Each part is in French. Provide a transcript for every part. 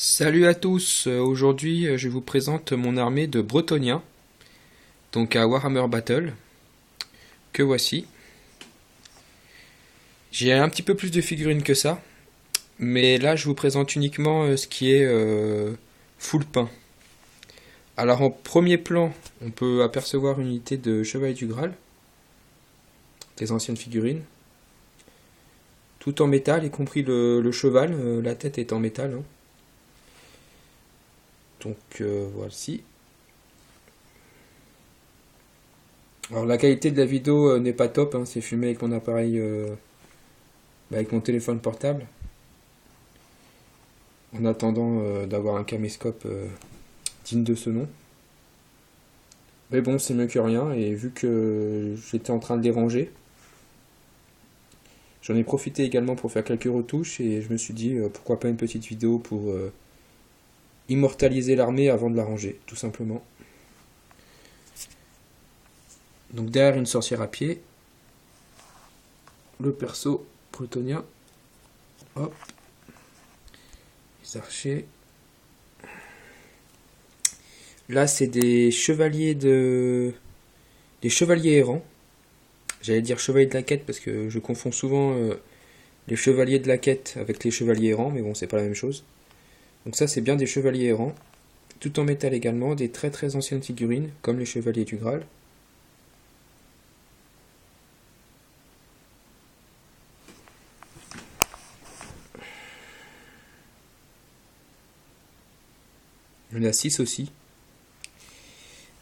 Salut à tous, aujourd'hui je vous présente mon armée de Bretonniens, donc à Warhammer Battle, que voici. J'ai un petit peu plus de figurines que ça, mais là je vous présente uniquement ce qui est full peint. Alors en premier plan, on peut apercevoir une unité de Chevalier du Graal, des anciennes figurines, tout en métal, y compris le cheval, la tête est en métal, hein. Donc voici. Alors la qualité de la vidéo n'est pas top, hein, c'est filmé avec mon appareil, avec mon téléphone portable, en attendant d'avoir un caméscope digne de ce nom. Mais bon, c'est mieux que rien, et vu que j'étais en train de les ranger, j'en ai profité également pour faire quelques retouches, et je me suis dit pourquoi pas une petite vidéo pour immortaliser l'armée avant de la ranger, tout simplement. Donc derrière une sorcière à pied, le perso bretonien, hop, les archers. Là c'est des chevaliers errants. J'allais dire chevaliers de la quête parce que je confonds souvent les chevaliers de la quête avec les chevaliers errants, mais bon, c'est pas la même chose. Donc ça c'est bien des chevaliers errants, tout en métal également, des très très anciennes figurines, comme les chevaliers du Graal. Il y en a 6 aussi.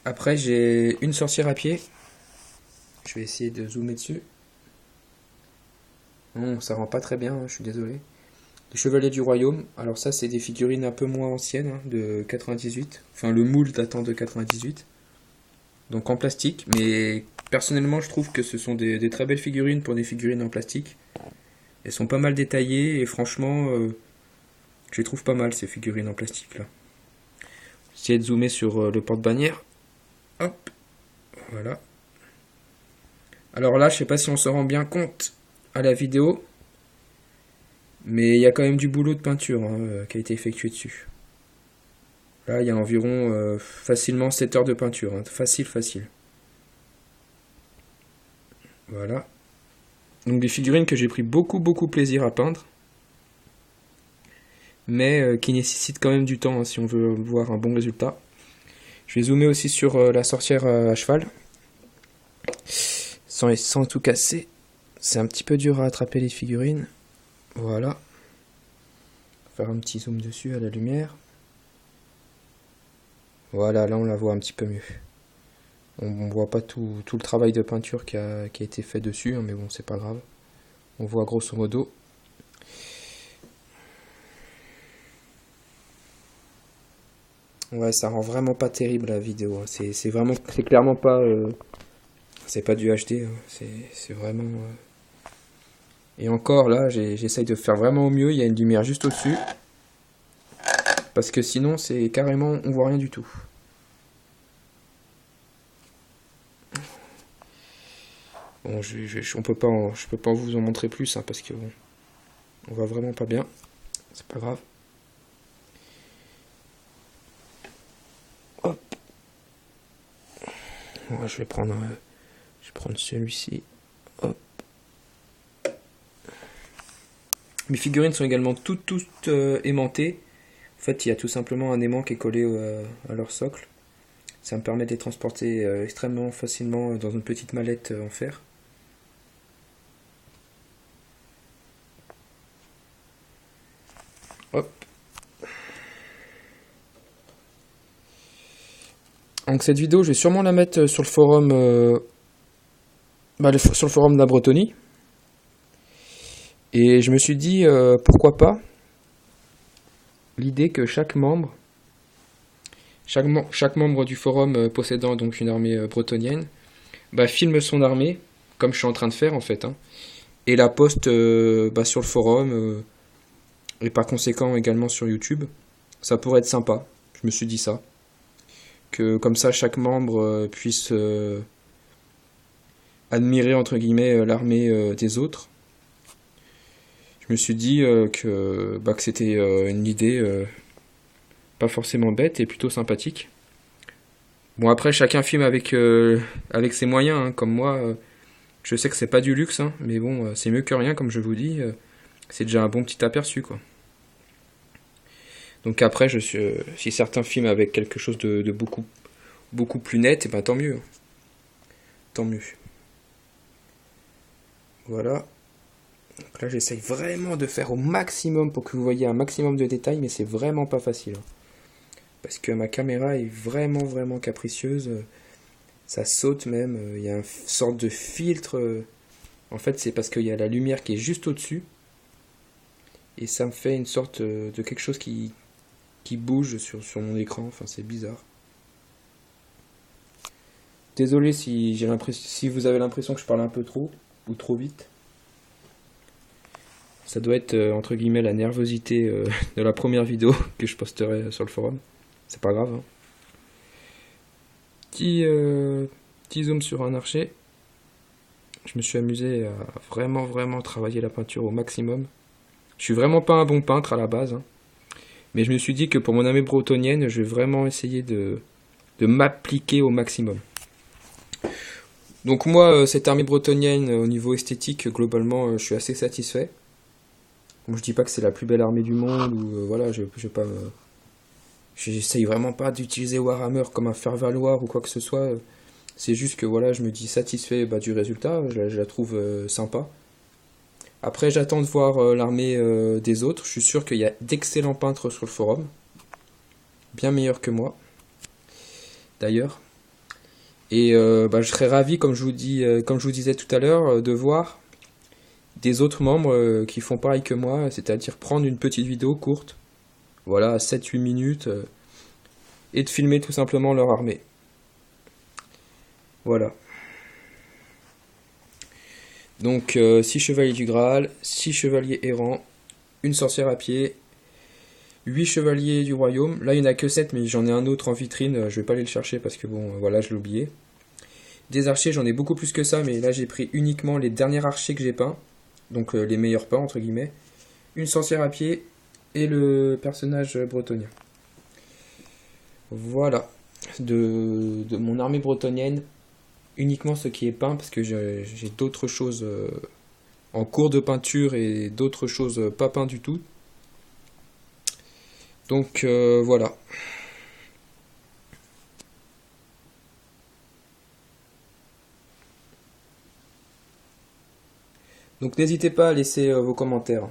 Après j'ai une sorcière à pied. Je vais essayer de zoomer dessus. Non, ça rend pas très bien, hein, je suis désolé. Les Chevaliers du Royaume, alors ça c'est des figurines un peu moins anciennes, hein, de 98. Enfin le moule datant de 98. Donc en plastique, mais personnellement je trouve que ce sont des très belles figurines pour des figurines en plastique. Elles sont pas mal détaillées et franchement je les trouve pas mal ces figurines en plastique là. J'essaie de zoomer sur le porte-bannière. Hop, voilà. Alors là je sais pas si on se rend bien compte à la vidéo, mais il y a quand même du boulot de peinture hein, qui a été effectué dessus. Là, il y a environ facilement 7 heures de peinture. Hein. Facile. Voilà. Donc des figurines que j'ai pris beaucoup plaisir à peindre. Mais qui nécessitent quand même du temps hein, si on veut voir un bon résultat. Je vais zoomer aussi sur la sorcière à cheval. Sans tout casser. C'est un petit peu dur à attraper les figurines. Voilà. Faire un petit zoom dessus à la lumière. Voilà, là on la voit un petit peu mieux. On voit pas tout le travail de peinture qui a été fait dessus, hein, mais bon, c'est pas grave. On voit grosso modo. Ouais, ça rend vraiment pas terrible la vidéo. Hein. C'est clairement pas, c'est pas du HD. Hein. C'est vraiment. Et encore là, j'essaye de faire vraiment au mieux. Il y a une lumière juste au-dessus. Parce que sinon, c'est carrément, on voit rien du tout. Bon, je peux pas vous en montrer plus, hein, parce que bon, on voit vraiment pas bien. C'est pas grave. Hop. Ouais, je vais prendre celui-ci. Hop. Mes figurines sont également toutes aimantées. En fait, il y a tout simplement un aimant qui est collé à leur socle. Ça me permet de les transporter extrêmement facilement dans une petite mallette en fer. Hop. Donc cette vidéo, je vais sûrement la mettre sur le forum, sur le forum de la Bretonie. Et je me suis dit, pourquoi pas, l'idée que chaque membre du forum possédant donc une armée bretonnienne, filme son armée, comme je suis en train de faire en fait, hein, et la poste sur le forum, et par conséquent également sur YouTube. Ça pourrait être sympa, je me suis dit ça. Que comme ça chaque membre puisse admirer entre guillemets l'armée des autres. Je me suis dit que c'était une idée pas forcément bête et plutôt sympathique. Bon, après, chacun filme avec ses moyens, hein, comme moi. Je sais que c'est pas du luxe, hein, mais bon, c'est mieux que rien, comme je vous dis. C'est déjà un bon petit aperçu, quoi. Donc après, si certains filment avec quelque chose de beaucoup plus net, et ben tant mieux. Tant mieux. Voilà. Donc là, j'essaye vraiment de faire au maximum pour que vous voyez un maximum de détails, mais c'est vraiment pas facile, hein. Parce que ma caméra est vraiment capricieuse. Ça saute même. Il y a une sorte de filtre. En fait, c'est parce qu'il y a la lumière qui est juste au-dessus. Et ça me fait une sorte de quelque chose qui bouge sur mon écran. Enfin, c'est bizarre. Désolé si vous avez l'impression que je parle un peu trop ou trop vite. Ça doit être entre guillemets la nervosité de la première vidéo que je posterai sur le forum. C'est pas grave, hein. Petit zoom sur un archer. Je me suis amusé à vraiment travailler la peinture au maximum. Je suis vraiment pas un bon peintre à la base, hein. Mais je me suis dit que pour mon armée bretonienne, je vais vraiment essayer de m'appliquer au maximum. Donc moi, cette armée bretonienne, au niveau esthétique, globalement, je suis assez satisfait. Bon, je dis pas que c'est la plus belle armée du monde, ou voilà, je vais pas... J'essaye vraiment pas d'utiliser Warhammer comme un faire-valoir ou quoi que ce soit. C'est juste que voilà, je me dis satisfait du résultat, je la trouve sympa. Après, j'attends de voir l'armée des autres. Je suis sûr qu'il y a d'excellents peintres sur le forum. Bien meilleurs que moi, d'ailleurs. Et je serais ravi, comme je vous disais tout à l'heure, de voir des autres membres qui font pareil que moi, c'est-à-dire prendre une petite vidéo courte, voilà, 7-8 minutes, et de filmer tout simplement leur armée. Voilà. Donc 6 chevaliers du Graal, 6 chevaliers errants, une sorcière à pied, 8 chevaliers du royaume. Là il n'y en a que 7, mais j'en ai un autre en vitrine, je vais pas aller le chercher parce que bon, voilà, je l'ai oublié. Des archers, j'en ai beaucoup plus que ça, mais là j'ai pris uniquement les derniers archers que j'ai peints, donc les meilleurs peints entre guillemets. Une sorcière à pied et le personnage bretonien. Voilà, de mon armée bretonienne, uniquement ce qui est peint, parce que j'ai d'autres choses en cours de peinture et d'autres choses pas peintes du tout. Donc voilà. Donc n'hésitez pas à laisser vos commentaires.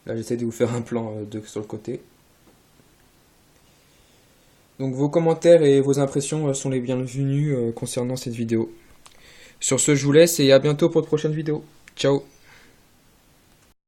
Là j'essaie de vous faire un plan sur le côté. Donc vos commentaires et vos impressions sont les bienvenus concernant cette vidéo. Sur ce, je vous laisse et à bientôt pour de prochaines vidéos. Ciao!